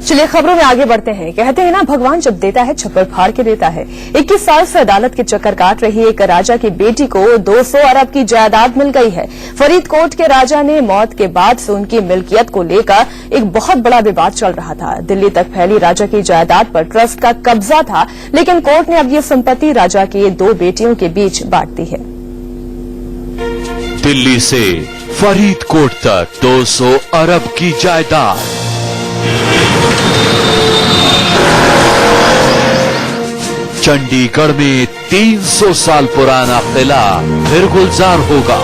चलिए खबरों में आगे बढ़ते हैं। कहते हैं ना, भगवान जब देता है छप्पर फाड़ के देता है। 21 साल से अदालत के चक्कर काट रही एक राजा की बेटी को 200 अरब की जायदाद मिल गई है। फरीदकोट के राजा ने मौत के बाद से उनकी मिल्कियत को लेकर एक बहुत बड़ा विवाद चल रहा था। दिल्ली तक फैली राजा की जायदाद पर ट्रस्ट का कब्जा था, लेकिन कोर्ट ने अब ये संपत्ति राजा की 2 बेटियों के बीच बांट दी है। दिल्ली से फरीदकोट तक 200 अरब की जायदाद। चंडीगढ़ में 300 साल पुराना किला फिर गुलजार होगा।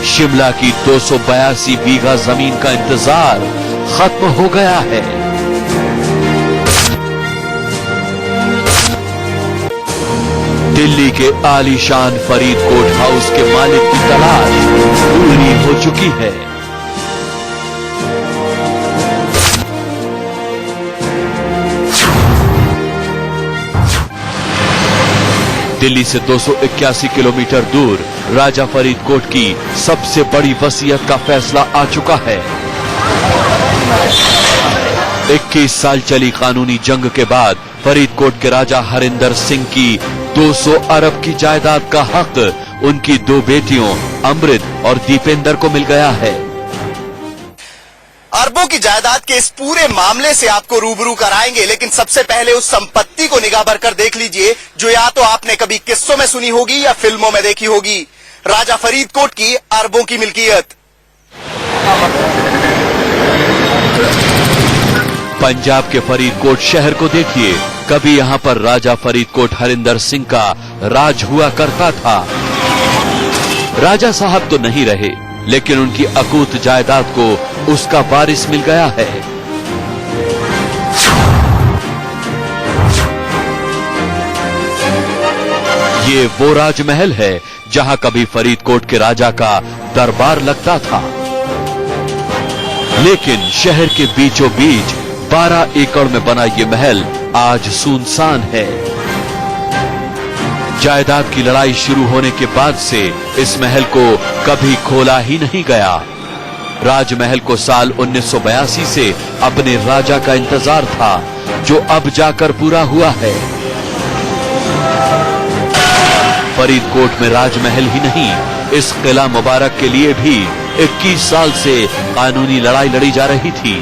शिमला की 282 बीघा जमीन का इंतजार खत्म हो गया है। दिल्ली के आलीशान फरीदकोट हाउस के मालिक की तलाश पूरी हो चुकी है। दिल्ली से 281 किलोमीटर दूर राजा फरीदकोट की सबसे बड़ी वसीयत का फैसला आ चुका है। 21 साल चली कानूनी जंग के बाद फरीदकोट के राजा हरिंदर सिंह की 200 अरब की जायदाद का हक उनकी 2 बेटियों अमृत और दीपेंद्र को मिल गया है। अरबों की जायदाद के इस पूरे मामले से आपको रूबरू कराएंगे, लेकिन सबसे पहले उस संपत्ति को निगाह भरकर देख लीजिए जो या तो आपने कभी किस्सों में सुनी होगी या फिल्मों में देखी होगी। राजा फरीदकोट की अरबों की मिल्कियत। पंजाब के फरीदकोट शहर को देखिए। कभी यहाँ पर राजा फरीदकोट हरिंदर सिंह का राज हुआ करता था। राजा साहब तो नहीं रहे, लेकिन उनकी अकूत जायदाद को उसका वारिस मिल गया है। ये वो राजमहल है जहां कभी फरीदकोट के राजा का दरबार लगता था, लेकिन शहर के बीचों बीच 12 एकड़ में बना ये महल आज सुनसान है। जायदाद की लड़ाई शुरू होने के बाद से इस महल को कभी खोला ही नहीं गया। राजमहल को साल 1982 से अपने राजा का इंतजार था, जो अब जाकर पूरा हुआ है। फरीदकोट में राजमहल ही नहीं, इस किला मुबारक के लिए भी 21 साल से कानूनी लड़ाई लड़ी जा रही थी।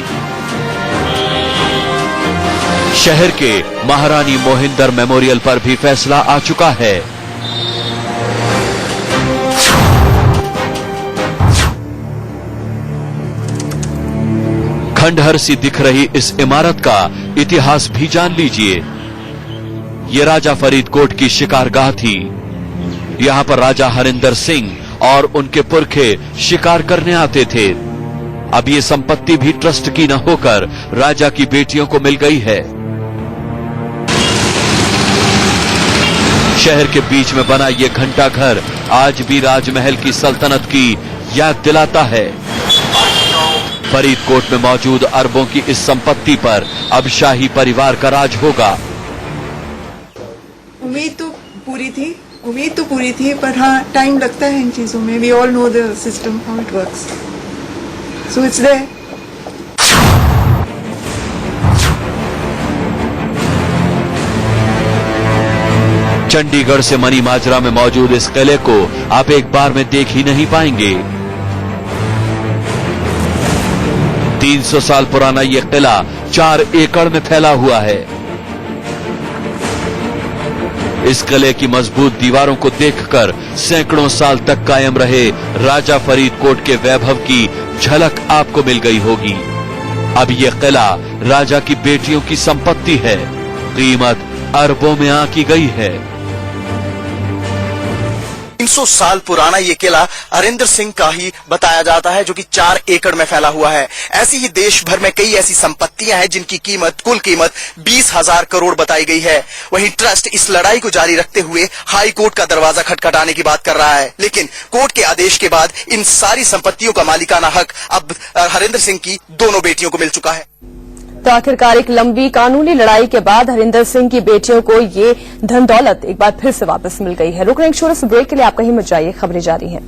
शहर के महारानी मोहिंदर मेमोरियल पर भी फैसला आ चुका है। खंडहर सी दिख रही इस इमारत का इतिहास भी जान लीजिए। ये राजा फरीदकोट की शिकारगाह थी। यहां पर राजा हरिंदर सिंह और उनके पुरखे शिकार करने आते थे। अब ये संपत्ति भी ट्रस्ट की न होकर राजा की बेटियों को मिल गई है। शहर के बीच में बना ये घंटा घर आज भी राजमहल की सल्तनत की याद दिलाता है। फरीदकोट में मौजूद अरबों की इस संपत्ति पर अब शाही परिवार का राज होगा। उम्मीद तो पूरी थी, पर हाँ, टाइम लगता है इन चीजों में। We all know the system how it works, so it's there. Chandigarh से मनी माजरा में मौजूद इस किले को आप एक बार में देख ही नहीं पाएंगे। 300 साल पुराना यह किला 4 एकड़ में फैला हुआ है। इस किले की मजबूत दीवारों को देखकर सैकड़ों साल तक कायम रहे राजा फरीदकोट के वैभव की झलक आपको मिल गई होगी। अब यह किला राजा की बेटियों की संपत्ति है। कीमत अरबों में आंकी गई है। 300 साल पुराना ये किला हरिंदर सिंह का ही बताया जाता है, जो कि 4 एकड़ में फैला हुआ है। ऐसी ही देश भर में कई ऐसी संपत्तियां हैं जिनकी कुल कीमत 20,000 करोड़ बताई गई है। वहीं ट्रस्ट इस लड़ाई को जारी रखते हुए हाई कोर्ट का दरवाजा खटखटाने की बात कर रहा है, लेकिन कोर्ट के आदेश के बाद इन सारी संपत्तियों का मालिकाना हक अब हरिंदर सिंह की दोनों बेटियों को मिल चुका है। तो आखिरकार एक लंबी कानूनी लड़ाई के बाद हरिंदर सिंह की बेटियों को ये धन दौलत एक बार फिर से वापस मिल गई है। रुक रहे हैं एक छोटे से ब्रेक के लिए, आप कहीं मत जाइए, खबरें जारी हैं।